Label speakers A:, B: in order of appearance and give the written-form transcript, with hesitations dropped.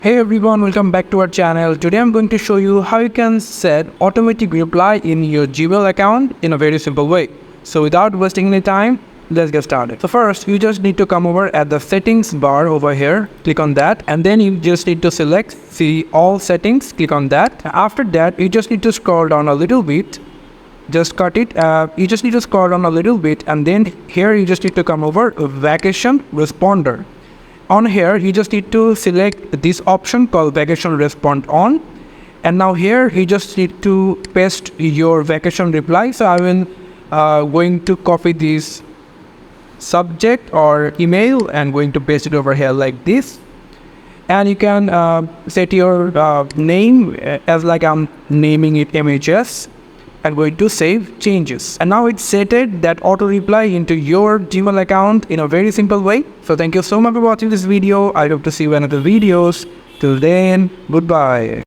A: Hey everyone, welcome back to our channel. Today I'm going to show you how you can set automatic reply in your Gmail account in a very simple way. So without wasting any time, let's get started. So first, you just need to come over at the settings bar over here, click on that, and then you just need to select see all settings, click on that. After that, you just need to scroll down a little bit, just cut it. You just need to scroll down a little bit, and then here you just need to come over vacation responder. On here, you just need to select this option called vacation respond on. And now here, you just need to paste your vacation reply. So I will going to copy this subject or email and going to paste it over here like this. And you can set your name as like I'm naming it MHS. And going to save changes. And now it's set that auto reply into your Gmail account in a very simple way. So thank you so much for watching this video. I hope to see you in other videos. Till then, goodbye.